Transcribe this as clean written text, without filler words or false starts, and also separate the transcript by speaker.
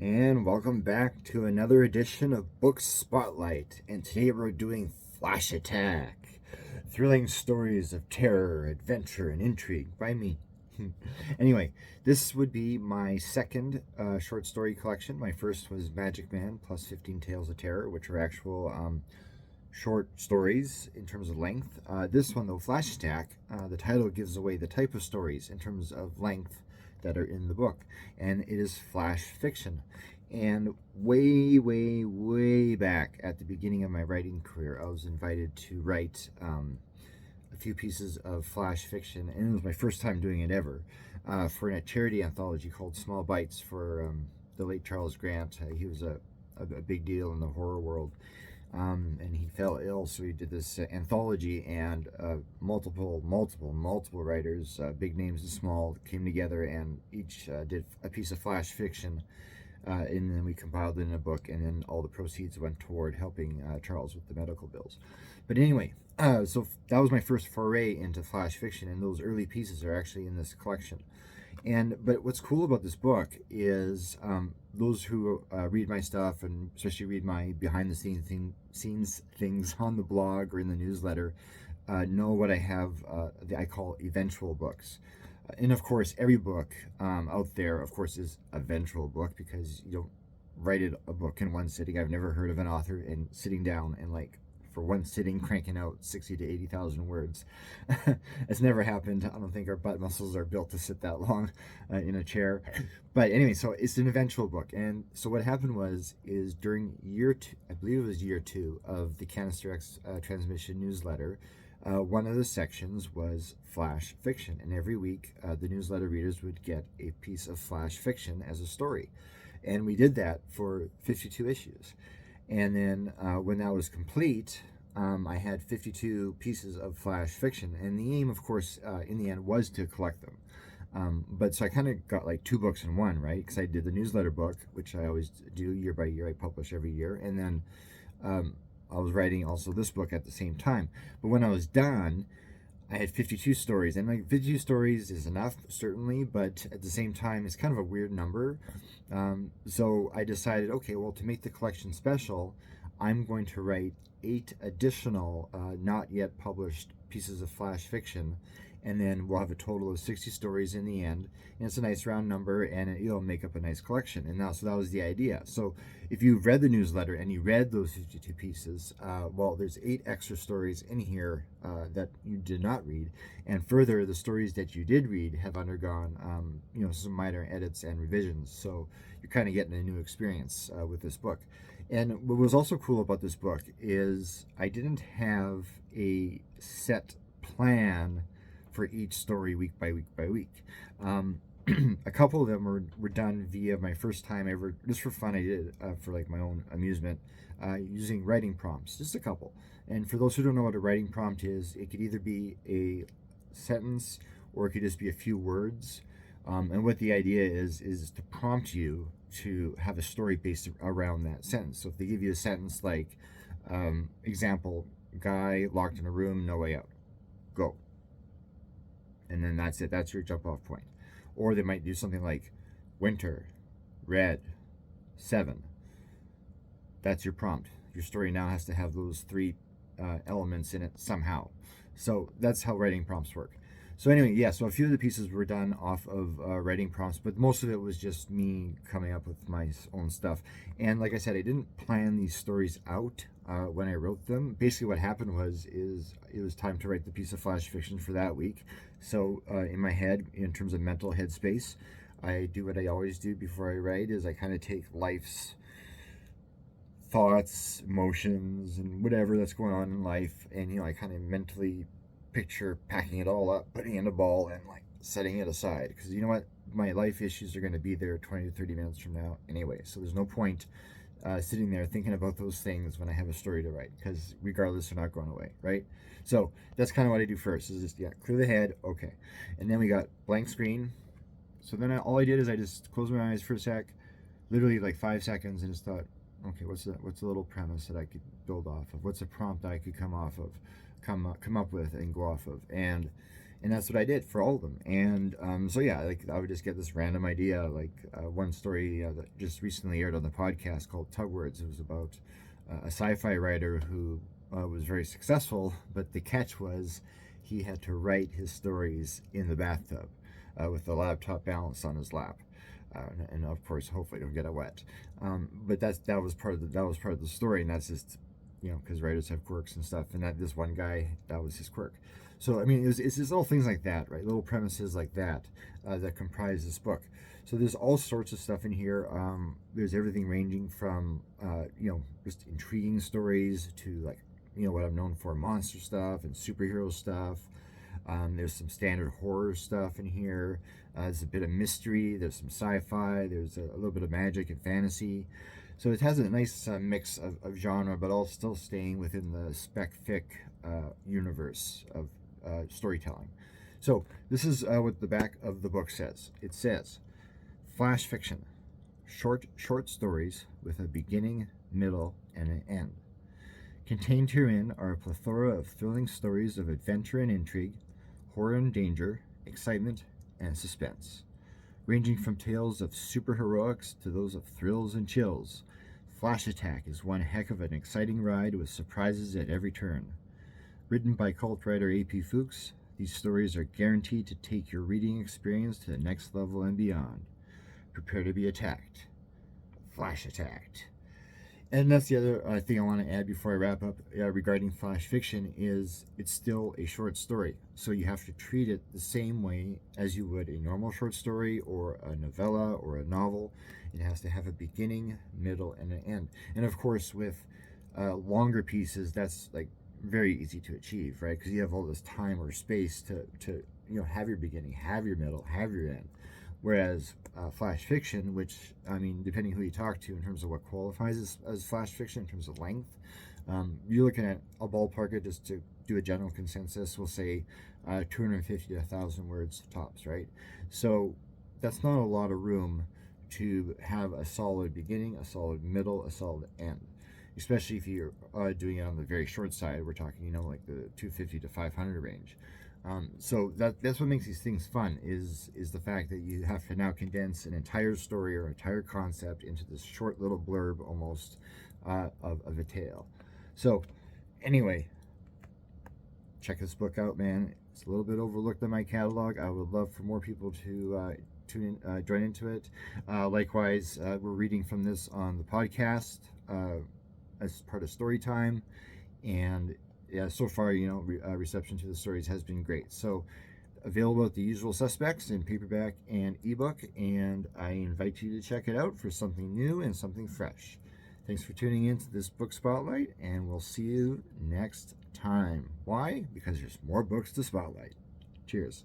Speaker 1: And welcome back to another edition of Book Spotlight. And today we're doing Flash Attack, thrilling stories of terror, adventure, and intrigue by me. Anyway, this would be my second short story collection. My first was Magic Man plus 15 Tales of Terror, which are actual short stories in terms of length. This one, though, Flash Attack, the title gives away the type of stories in terms of length that are in the book, and it is flash fiction. And way back at the beginning of my writing career, I was invited to write a few pieces of flash fiction, and it was my first time doing it ever, for a charity anthology called Small Bites for the late Charles Grant. He was a big deal in the horror world. And he fell ill, so he did this anthology, and multiple writers, big names and small, came together and each did a piece of flash fiction, and then we compiled it in a book, and then all the proceeds went toward helping Charles with the medical bills. But anyway, so that was my first foray into flash fiction, and those early pieces are actually in this collection. But what's cool about this book is those who read my stuff, and especially read my behind the scenes things on the blog or in the newsletter, know what I have. I call eventual books. And of course, every book out there, of course, is a eventual book, because you don't write a book in one sitting. I've never heard of an author and sitting down and for one sitting cranking out 60 to 80,000 words. It's never happened. I don't think our butt muscles are built to sit that long in a chair. But anyway, so it's an eventual book. And so what happened is during year two, I believe it was year 2 of the Canister X transmission newsletter, one of the sections was flash fiction. And every week, the newsletter readers would get a piece of flash fiction as a story. And we did that for 52 issues. And then when that was complete, I had 52 pieces of flash fiction. And the aim, of course, in the end, was to collect them. But so I kind of got like 2 books in one, right? Because I did the newsletter book, which I always do year by year. I publish every year. And then I was writing also this book at the same time. But when I was done, I had 52 stories, and 52 stories is enough, certainly, but at the same time, it's kind of a weird number. So I decided, okay, well, to make the collection special, I'm going to write 8 additional, not yet published pieces of flash fiction, and then we'll have a total of 60 stories in the end. And it's a nice round number, and it'll make up a nice collection. And so that was the idea. So if you've read the newsletter and you read those 52 pieces, well, there's 8 extra stories in here that you did not read. And further, the stories that you did read have undergone some minor edits and revisions. So you're kind of getting a new experience with this book. And what was also cool about this book is I didn't have a set plan for each story week by week. A couple of them were done via my first time ever, just for fun. I did for my own amusement, using writing prompts, just a couple. And for those who don't know what a writing prompt is, it could either be a sentence or it could just be a few words. And what the idea is to prompt you to have a story based around that sentence. So if they give you a sentence like, example, guy locked in a room, no way out, go. And then that's it. That's your jump off point. Or they might do something like winter, red, 7. That's your prompt. Your story now has to have those 3 elements in it somehow. So that's how writing prompts work. So anyway, yeah, so a few of the pieces were done off of writing prompts, but most of it was just me coming up with my own stuff. And like I said, I didn't plan these stories out when I wrote them. Basically what happened is it was time to write the piece of flash fiction for that week. So in my head, in terms of mental headspace, I do what I always do before I write, is I kind of take life's thoughts, emotions, and whatever that's going on in life, and I kind of mentally picture packing it all up, putting it in a ball, and setting it aside, because you know what, my life issues are going to be there 20 to 30 minutes from now anyway, so there's no point sitting there thinking about those things when I have a story to write, because regardless, they're not going away, right? So that's kind of what I do first, is just clear the head. Okay, and then we got blank screen. So then all I did is I just closed my eyes for a sec, literally 5 seconds, and just thought, okay, what's the little premise that I could build off of? What's a prompt that I could come up with and go off of? And And that's what I did for all of them. And so yeah, like I would just get this random idea, like one story that just recently aired on the podcast called Tugwords. It was about a sci-fi writer who was very successful, but the catch was he had to write his stories in the bathtub with the laptop balanced on his lap. And of course, hopefully, don't get it wet. But that was part of the story, and that's just because writers have quirks and stuff, and that this one guy, that was his quirk. So I mean, it's just little things like that, right? Little premises like that that comprise this book. So there's all sorts of stuff in here. There's everything ranging from just intriguing stories to like what I'm known for, monster stuff and superhero stuff. There's some standard horror stuff in here. There's a bit of mystery. There's some sci-fi. There's a little bit of magic and fantasy. So it has a nice mix of genre, but all still staying within the spec fic universe of storytelling. So this is what the back of the book says. It says, flash fiction, short stories with a beginning, middle, and an end. Contained herein are a plethora of thrilling stories of adventure and intrigue, horror and danger, excitement and suspense. Ranging from tales of superheroics to those of thrills and chills, Flash Attack is one heck of an exciting ride with surprises at every turn. Written by cult writer A.P. Fuchs, these stories are guaranteed to take your reading experience to the next level and beyond. Prepare to be attacked. Flash attacked. And that's the other thing I want to add before I wrap up regarding flash fiction is it's still a short story. So you have to treat it the same way as you would a normal short story or a novella or a novel. It has to have a beginning, middle, and an end. And of course, with longer pieces, that's like very easy to achieve, right? Because you have all this time or space to have your beginning, have your middle, have your end. Whereas flash fiction, which, I mean, depending who you talk to in terms of what qualifies as flash fiction in terms of length, you're looking at a ballpark it just to do a general consensus, we'll say 250 to 1,000 words tops, right? So that's not a lot of room to have a solid beginning, a solid middle, a solid end. Especially if you're doing it on the very short side, we're talking, like the 250 to 500 range. So that's what makes these things fun is the fact that you have to now condense an entire story or entire concept into this short little blurb almost of a tale. So anyway, check this book out, man. It's a little bit overlooked in my catalog. I would love for more people to join into it. Likewise, we're reading from this on the podcast as part of story time, and yeah, so far, reception to the stories has been great. So available at the usual suspects in paperback and ebook, and I invite you to check it out for something new and something fresh. Thanks for tuning in to this book spotlight, and we'll see you next time. Why? Because there's more books to spotlight. Cheers.